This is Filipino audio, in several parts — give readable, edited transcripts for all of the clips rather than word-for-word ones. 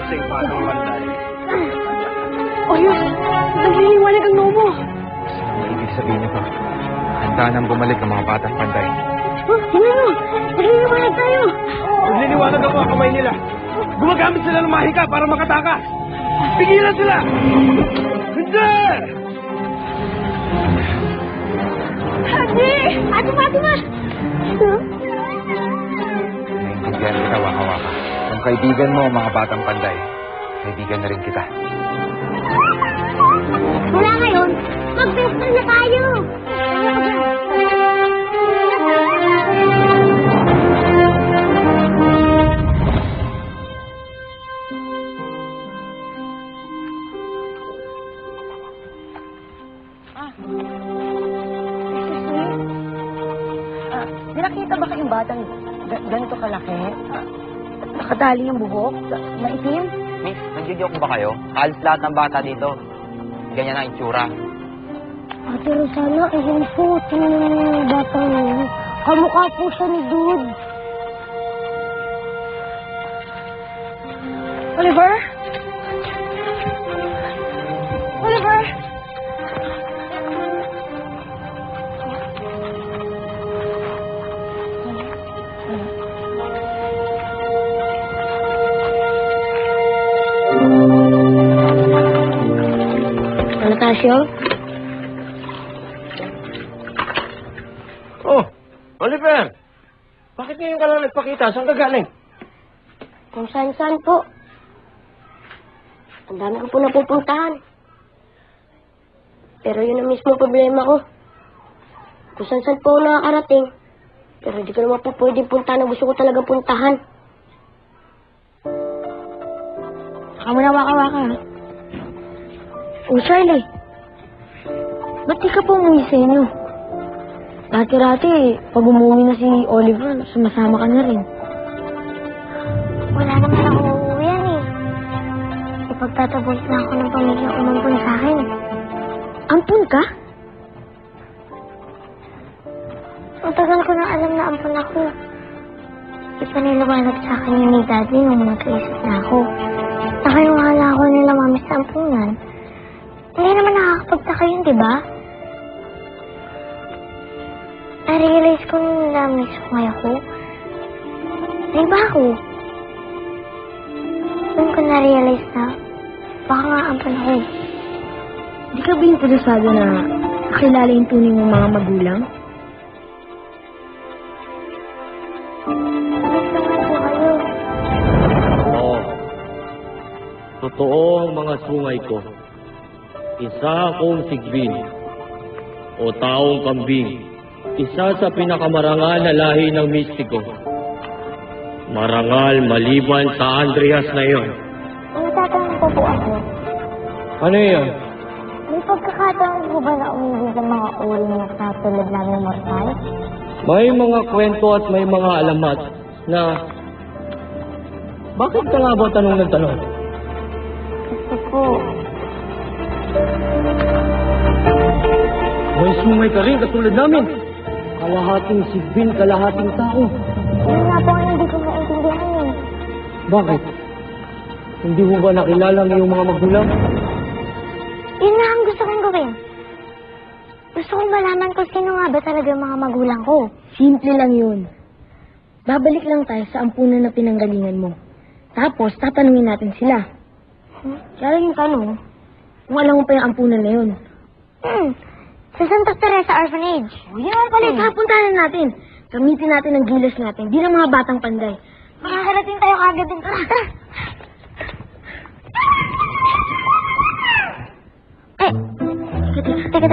sa yung batang panday. Oyos, nagliliwanag ang noo mo. Ang ibig sabihin nito, handa nang bumalik ang mga batang panday. Tingnan mo, nagliliwanag tayo. Nagliliwanag ang mga kamay nila. Gumagamit sila ng mahika para makatakas. Pigilan sila! Hindi! Ate! Ate Fatima! Naiintindihan kita, Waka-Waka. Kung kaibigan mo ang mga batang panday, kaibigan na rin kita. Mula ngayon, mag-best na tayo! Nakita ba kayong batang ganito kalaki? Nakadali yung buhok? Maitim? Miss, nagjo-joke ba kayo? Halos lahat ng bata dito. Ganyan ang itsura. Ate Rosana, ayun po, tingnan mo yung batang yun. Kamukha po siya ni Dude. Oliver? Oliver? Anastasio? Oh, Oliver! Bakit ngayon ka lang nagpakita? Saan ka galing? Kung saan-saan po. Ang dami ko po napupuntahan. Pero yun ang mismo problema ko. Kung saan-saan po ako nakakarating. Pero di ko naman po pwedeng puntahan na gusto ko talaga puntahan. Saka mo na waka-waka, ha? Oh, Charlie. Ba't di ka po umuwi sa inyo? Dati-rati, pag umuwi na si Oliver, sumasama ka na rin. Wala naman ako uuwihan eh. Ipagtatapos na ako ng pamilya umampun sa akin. Ampun ka? Ang tagal ko na alam na ampun ako. Ipaniliwanag sa akin yun ni Daddy nung nagkaisip na ako. Nakaiwala ako nila mami sa ampunan. Hindi naman nakakapagtaka yun, di ba? Na-realize ko nung na-miss ko ngayon ako. Ay ba ako? Doon ko na-realize na baka nga ampun ako. Di ka ba interesado na nakilala yung tunay mong mga magulang? Gusto nga po kayo. Oo. Totoo ang mga sungay ko. Isa akong sigbin o taong kambing. Isa sa pinakamarangal na lahi ng mistiko. Marangal maliban sa Andreas na iyon. Natatanong po po ako. Ano yan? May pagkakataon po ba na umibig ng mga uri niya sa tulad namin mortal? May mga kwento at may mga alamat na... Bakit ka nga ba tanong ng tanong? Kasi po, May sungay ka rin katulad namin. Kalahating sigbin, kalahating tao. yun nga po ang hindi ko maintindihan yun. Bakit? Hindi mo ba nakilala ang iyong mga magulang? Yun na ang gusto kong gawin. Gusto kong malaman kung sino nga ba talaga yung mga magulang ko. Simple lang yun. Babalik lang tayo sa ampunan na pinanggalingan mo. Tapos, tatanungin natin sila. Kaya yung tanong, kung alam mo pa yung ampunan na yun. Sa Santa Teresa Orphanage. O yan pala, puntahan natin. Gamitin natin ang gilas natin, di ng mga batang panday. Makakarating tayo kagad din. Tara!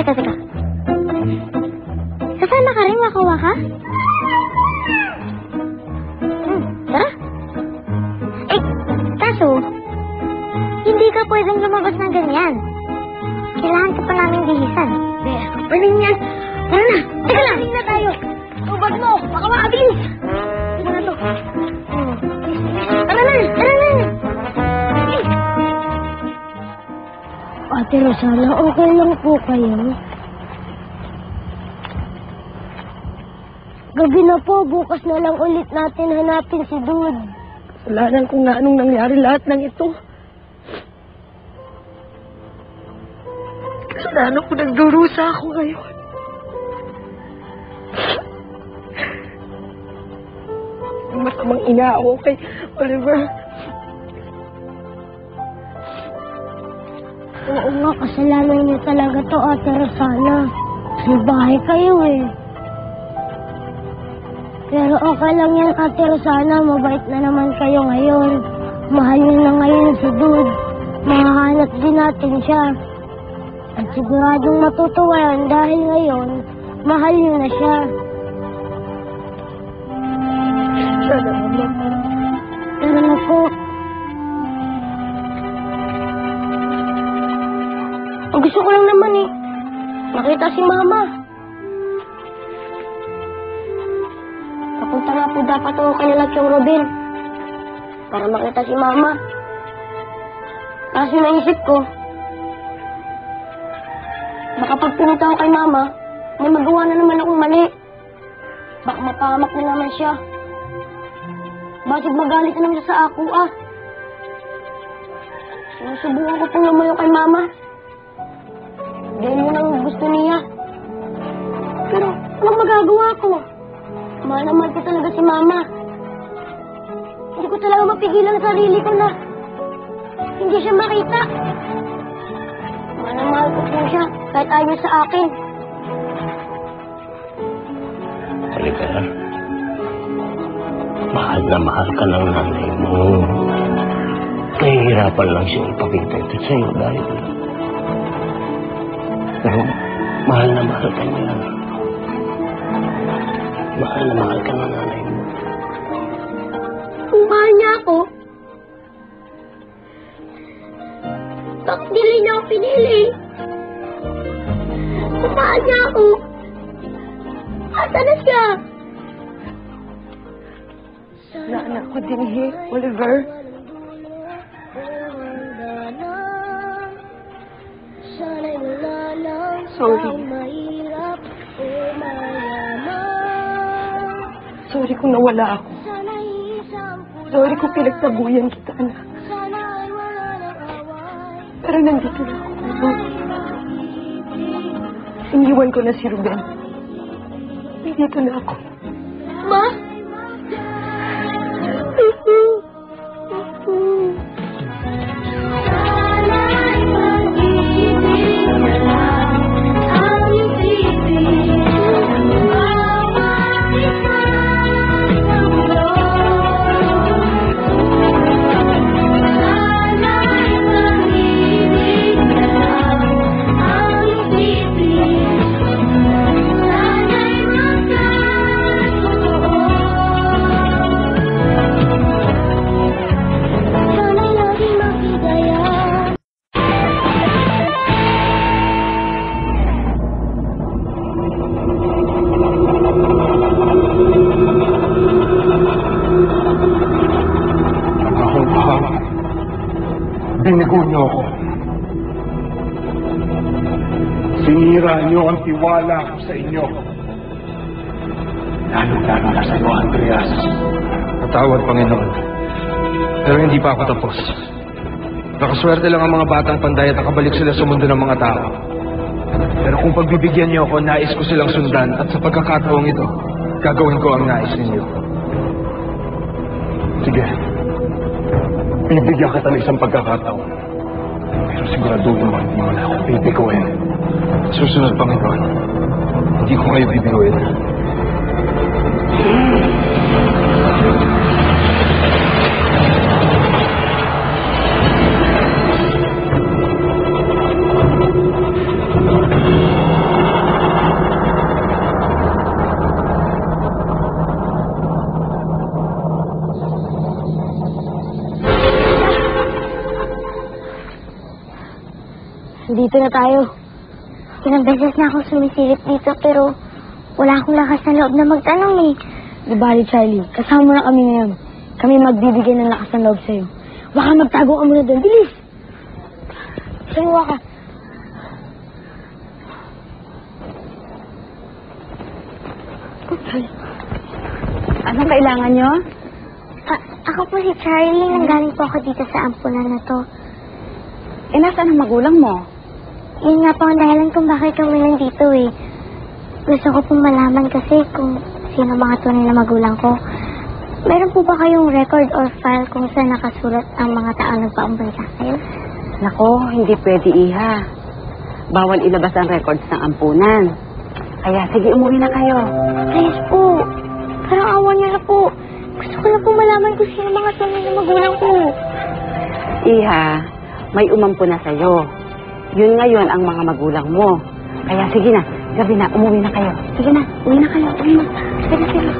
Teka. Sasama ka rin, waka-waka? Tara. Kaso, hindi ka pwedeng lumabas ng ganyan. Kailangan ka pa namin bihisan. Pwedeng yan. Tara na. Teka lang. Na tayo. Tubad mo. Baka makabilis. Ito na to. Tara na. Ate Rosana, okay lang po kayo? Gabi na po, bukas na lang ulit natin hanapin si Dude. Kasalanan ko nga anong nangyari lahat ng ito. Kasalanan ko nagdurusa ako ngayon. Masamang ina ako kay Oliver. Oo nga, kasalanan niyo talaga to, Ate Rosana. May bahay kayo eh. Pero okay lang yan, Ate Rosana. Mabait na naman kayo ngayon. Mahal niyo na ngayon si Dude. Mahahanap din natin siya. At siguradong matutuwa yan dahil ngayon, mahal niyo na siya. Sana naman. Tara na po. Ang gusto ko lang naman eh, makita si Mama. Papunta nga po dapat ako kanila kay Robin para makita si Mama. Kasi naisip ko, baka pag pumunta ako kay Mama, may magawa na naman akong mali. Baka mapahamak na naman siya. Bakit magalit na naman siya sa ako ah? Sinusubukan ko pong lumayo kay Mama. Dahil yun ang gusto niya. Pero anong magagawa ko? Mahal na mahal ko talaga si Mama. Hindi ko talaga mapigilan ang sarili ko na hindi siya makita. Mahal na mahal ko po siya kahit ayaw sa akin. Oliver, mahal na mahal ka ng nanay mo. Nahihirapan lang siyang ipakita ito sa'yo dahil... Pero mahal na mahal ka niya. Mahal na mahal ka ng nanay mo. Kung mahal niya ako, bakit hindi niya ako pinili? Kung mahal niya ako, asa na siya? Naanak ko din Oliver. Sorry. Sorry kung nawala ako. Sorry kung pinagtabuyan kita, anak. Pero nandito na ako. Iniwan ko na si Ruben. Nandito na ako. Ma? Binigo niyo ako. Sinira niyo ang tiwala ko sa inyo. Lalo-lalo na sa iyo, Andreas. Patawad, Panginoon. Pero hindi pa ako tapos. Nakaswerte lang ang mga batang panday at nakabalik sila sa mundo ng mga tao. Pero kung pagbibigyan niyo ako, nais ko silang sundan at sa pagkakataong ito, gagawin ko ang nais ninyo. Sige. Bibigyan kita ng isang pagkakataon. Pero siguraduhin mo, hindi mo na ako bibiguin. Susunod, Panginoon. Hindi ko kayo bibiguin. Dito na tayo. Ilang beses na akong sumisilip dito pero wala akong lakas na loob na magtanong eh. Di bali, Charlie. Kasama mo na kami ngayon. Kami magbibigay ng lakas ng loob sa'yo. Baka magtago ka muna doon. Bilis! Saluwa ka. Anong kailangan nyo? Ako po si Charlie. Nanggaling po ako dito sa ampunan na to. Eh, nasaan ang magulang mo? Yun nga po ang dahilan kung bakit kami nandito eh. Gusto ko pong malaman kasi kung sino mga tunay na magulang ko. Meron po ba kayong record or file kung saan nakasulat ang mga taong nagpaumbay sa akin? Nako, hindi pwede, Iha. Bawal ilabas ang records ng ampunan. Kaya sige, umuwi na kayo. Please po. Parang awa niyo na po. Gusto ko na po malaman kung sino mga tunay na magulang ko. Iha, may umampo na sa'yo. Yun ngayon ang mga magulang mo. Kaya sige na, gabi na, umuwi na kayo. Sige na, uwi na kayo, uwi na. Sige, sige.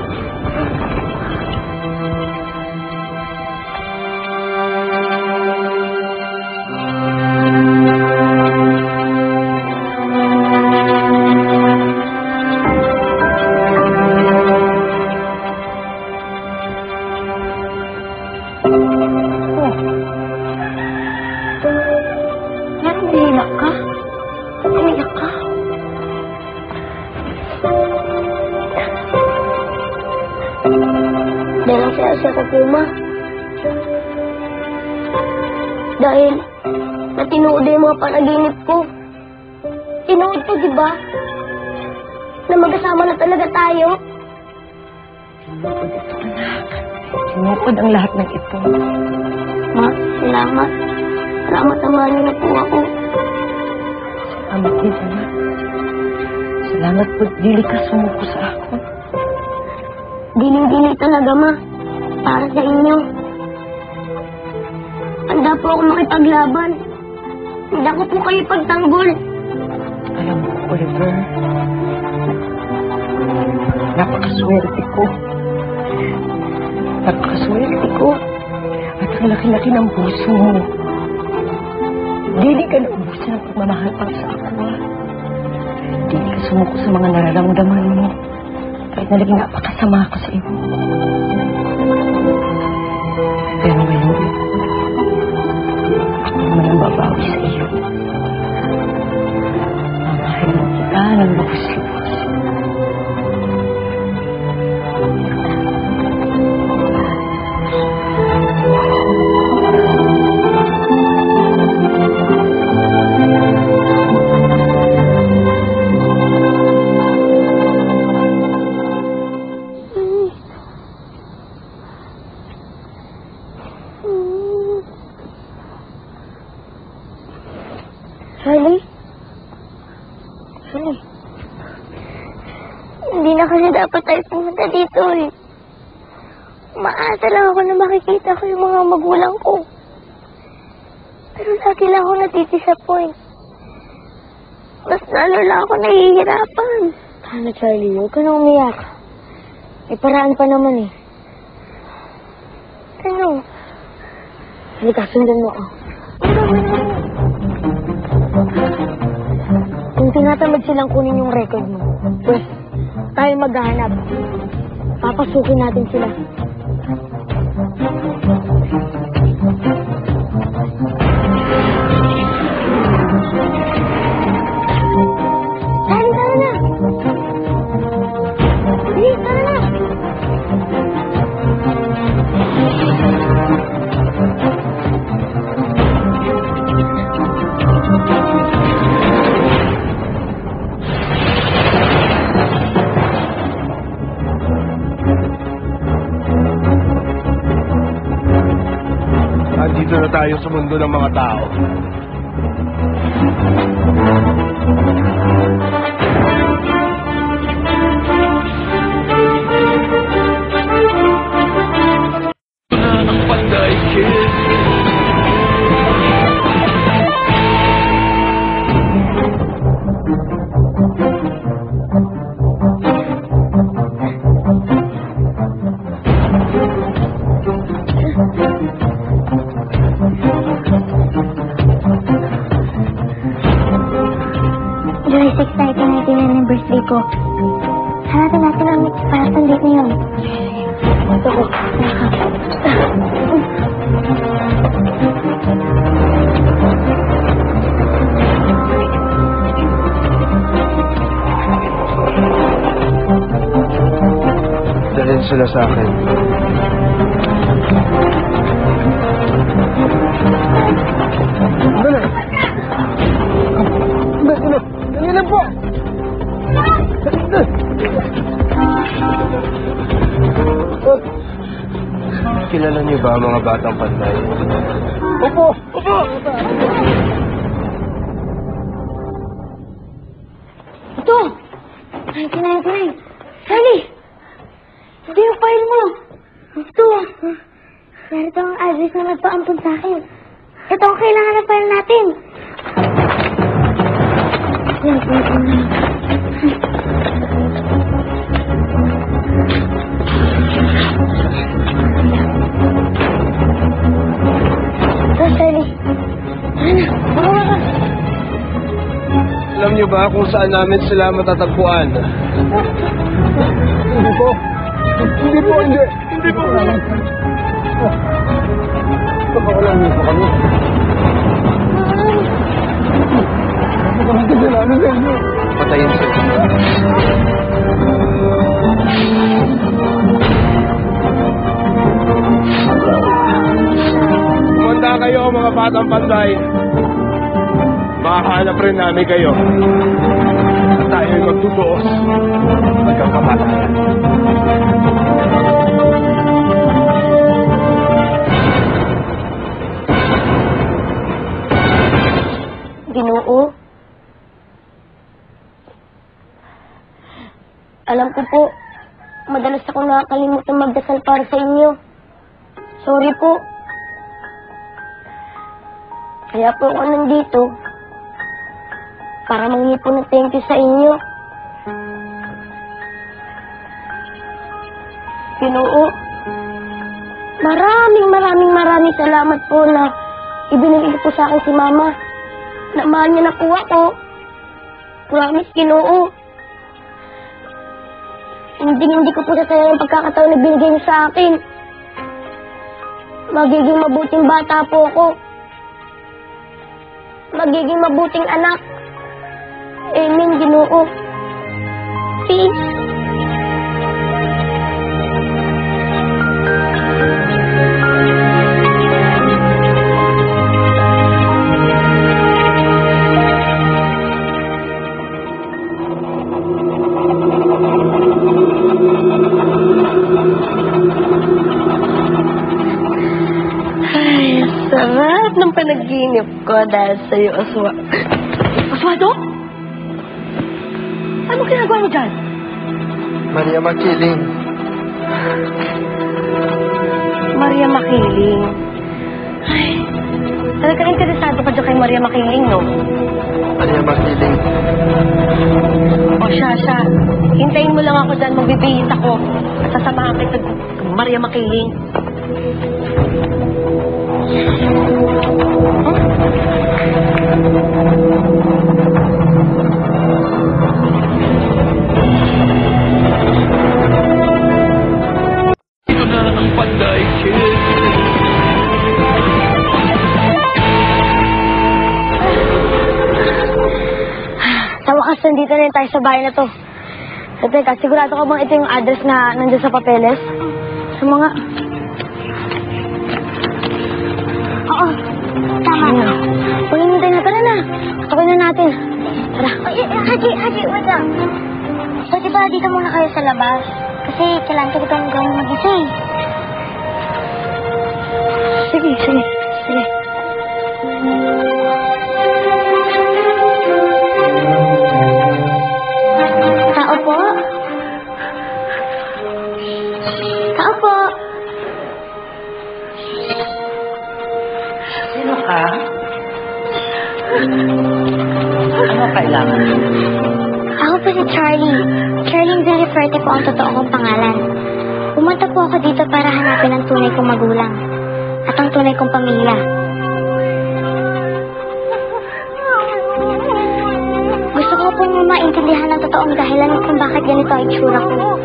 Dahil ang saya-saya ko po, Ma. Dahil natinood yung mga panaginip ko. Tinood ko, di ba? Na magkasama na talaga tayo. Sinukod ang lahat ng ito. Ma, salamat. Salamat naman niyo na po ako. Salamat din, anak. Salamat po, dili ka sumuko sa ako. Diling-dili talaga, Ma. Para sa inyo. Handa po ako makipaglaban. Handa ko po kayo pagtanggol. Alam mo, Oliver, napakaswerte ko. Napakaswerte ko. At ang laki-laki ng puso mo. Dili ka naubusan ng pagmamahal para sa ako, ha? Dili ka sumuko sa mga nararamdaman mo. Kahit na naging napakasama ko sa iyo. Pero ngayon, ako naman ang babawi sa iyo. Mamahalin kita ng lubos-lubos. Charlie? Charlie? Hindi na kasi dapat tayo pumunta dito eh. Umaasa lang ako na makikita ko yung mga magulang ko. Pero lagi lang ako natidisappoint. Mas lalo lang ako nahihirapan. Ano, Charlie? Huwag ka na umiyak. May paraan pa naman eh. Ano? Halika, sundan mo ako. Kung tinatamad silang kunin yung record mo, pues, tayo maghahanap. Papasukin natin sila. Tara na! Sige, tara na! Andito na tayo sa mundo ng mga tao. July 6, 1999 yung birthday ko. Hanapin natin ang parang date na yun. Ito ko. Dalhin sila sa akin. Dali lang po! Kilala niyo ba ang mga batang panday? Opo! Opo! Ito! Ay, kinain. Charlie! Hindi yung file mo. Ito. Narito ang address na nagpaampun sa akin. Ito ang kailangan ng file natin. Ito, Charlie. Ano ka? Alam niyo ba kung saan namin sila matatagpuan? Hindi po! Hindi po! Pagkakalang niyo pa kami. Kami kasalanan sa inyo. Patayin sila. Kumanda kayo, mga batang panday. Mahahanap rin namin kayo. At tayo'y magtutuos hanggang kamatayan. Ginoo, alam ko po, madalas akong nakakalimutan magdasal para sa inyo. Sorry po. Kaya po ako nandito para mangingi po ng thank you sa inyo. Ginoo, maraming salamat po na ibinigay po sa akin si Mama. Na mahal niya na po ako. Promise, Ginoo. Hindi ko po sasayang ang pagkakataon na binigay niyo sa akin. Magiging mabuting bata po ako. Magiging mabuting anak. Amen, Ginoo. Peace. Sarap ng panaginip ko dahil sa'yo, Aswa. Oswaldo? Ano ginagawa mo dyan? Maria Makiling. Maria Makiling. Ay, talagang interesado ka dyan kay Maria Makiling, no? Maria Makiling. O siya. Hintayin mo lang ako dyan, magbibihis ako. At sasamahan kita kay Maria Makiling. Ito na ang Panday Kid. Sa wakas, nandito na tayo sa bahay na to. So, teka, sigurado ka bang ito yung address na nandiyan sa papeles? Sa mga... Oo, tama. Paghinintay na, tara na. Tukoy na natin. Tara. Haji, wait lang. Pwede ba dito muna kayo sa labas? Kasi kailangan ko kang gawin mag-isay. Sige. Tao po? Tao po? Sino ka? Ano kailangan? Ako po si Charlie. Charlie Villaferte po ang totoo kong pangalan. Pumunta po ako dito para hanapin ang tunay kong magulang at ang tunay kong pamilya. Gusto ko po maintindihan ang totoong dahilan kung bakit ganito ang itsura ko.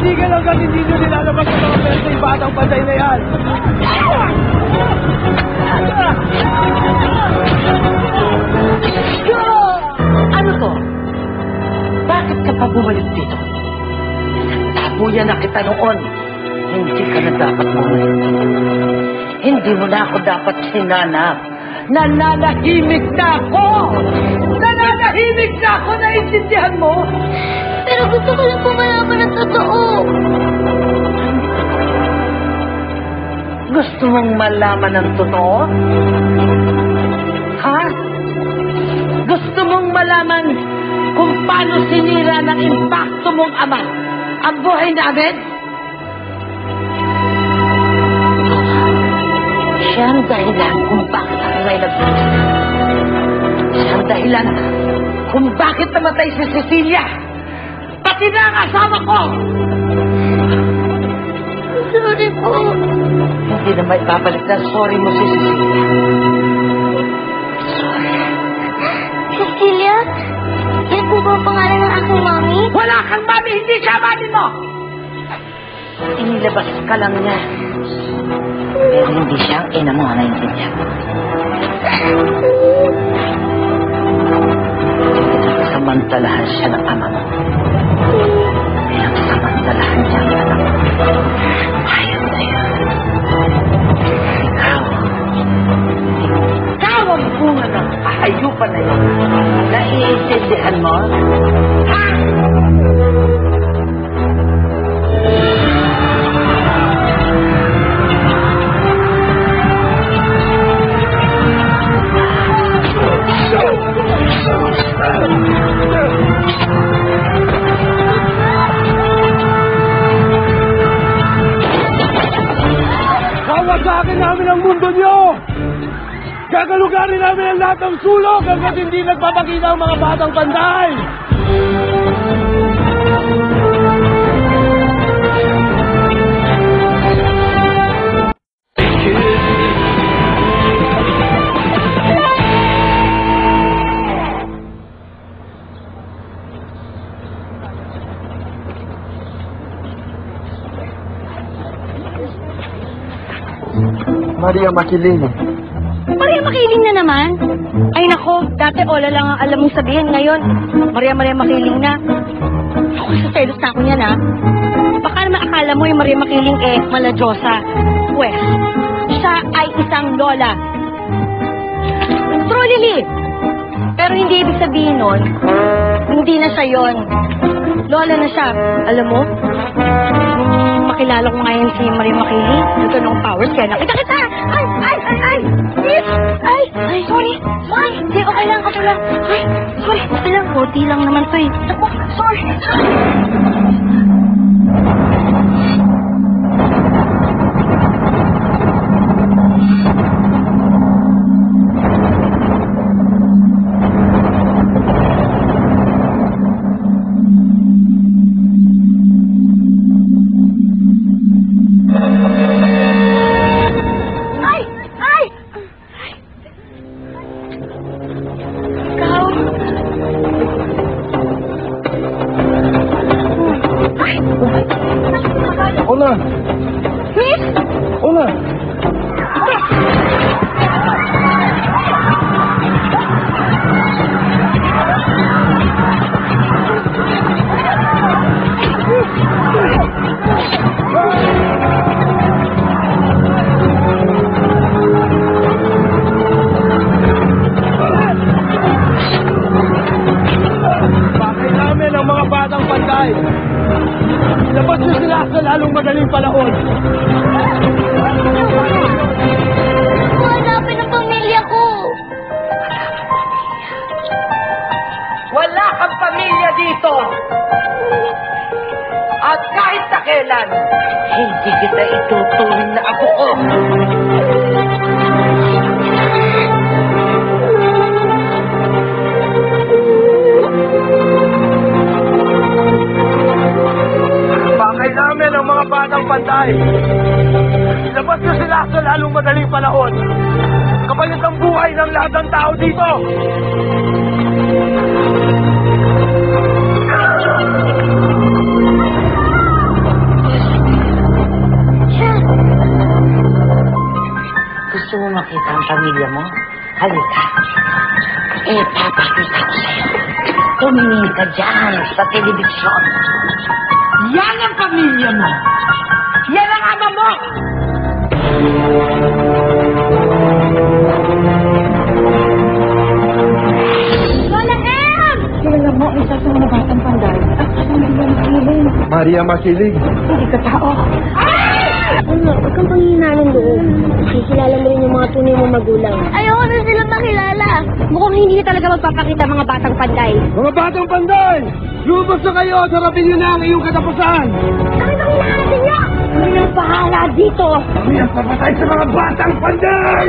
titigil hanggang hindi nyo nilalabas sa mga pera yung batang patay na yan. Ano to? Bakit ka pa bumalik dito? Tabuyan na kita noon. Hindi ka na dapat bumalik. Hindi mo na ako dapat sinanap. Nananahimik na ako! Nananahimik na ako! Naiintindihan mo? Pero gusto ko lang po malaman ang totoo. Gusto mong malaman ang totoo? Ha? Gusto mong malaman kung paano sinira ng impacto mong ama ang buhay namin? Siya ang dahilan kung bakit ako may nagpunta. Siya ang dahilan kung bakit namatay si Cecilia. Pati na ang asawa ko! Sorry po. Hindi na may babalik na sorry mo si Cecilia. Sorry. Cecilia? Yan po ba ang pangalan ng aking mami? Wala kang mami! Hindi siya mami mo! Inilabas ka lang niya. Pero hindi siya ang ina mo, naiintindihan mo. Samantalahan siya ng ama mo. Bilang samantalahan niya ang anak mo. Ayaw na yun. Ikaw ang bunga ng kahayupan na yun. Naiintindihan mo? Ha? Wawasakin namin ang mundo nyo! Gagalugarin namin ang lahat ng sulok hanggat hindi nagpapakita ang mga batang panday! Maria Makiling. Maria Makiling na naman? Ay nako, dati Ola lang ang alam mong sabihin. Ngayon, Maria Makiling na. Ako sa selos na ako niyan, ha? Baka naman akala mo yung Maria Makiling malajosa. Pwes, siya ay isang lola. True, Lily. Pero hindi ibig sabihin nun, hindi na siya yun. Lola na siya. Alam mo, makilala ko ngayon si Maria Makiling. Ito nung powers, kaya nakita kita. Ay, sorry. Hindi, okay lang, ako lang. Ay, sorry, okay lang. Konti lang naman to eh. Ako, sorry. Ola! Miss? Ola! Bakit namin ang mga batang panday? Ilabas nyo sila sa lalong madaling panahon. Hanapin ang pamilya ko. Wala kang pamilya dito! At kahit na kailan, hindi kita ituturing na apo ko! Bakit namin ang mga batang panday? Ilabas nyo sila sa lalong madaling panahon. Kapalit ang buhay ng lahat ng tao dito. makita ang pamilya mo? Halika. Papakita ko sa'yo. Tumingin ka dyan sa telebisyon. Yan ang pamilya mo. Yan ang ama mo. Lola Em! Kilala mo, isa sa mga batang panday. At hindi mo makiling. Maria Makilig. Hindi ka tao. Ano, huwag kang panghihinaan loob. Kikilala mo rin yung mga tunay mong magulang. Ayoko na silang makilala. Mukhang hindi na talaga magpapakita mga batang panday. Mga batang panday! Lumabas na kayo! Sarapin nyo na ang iyong katapusan! Bakit ang hinahanapin niyo? Kami ang bahala dito. Kami ang papatay sa mga batang panday!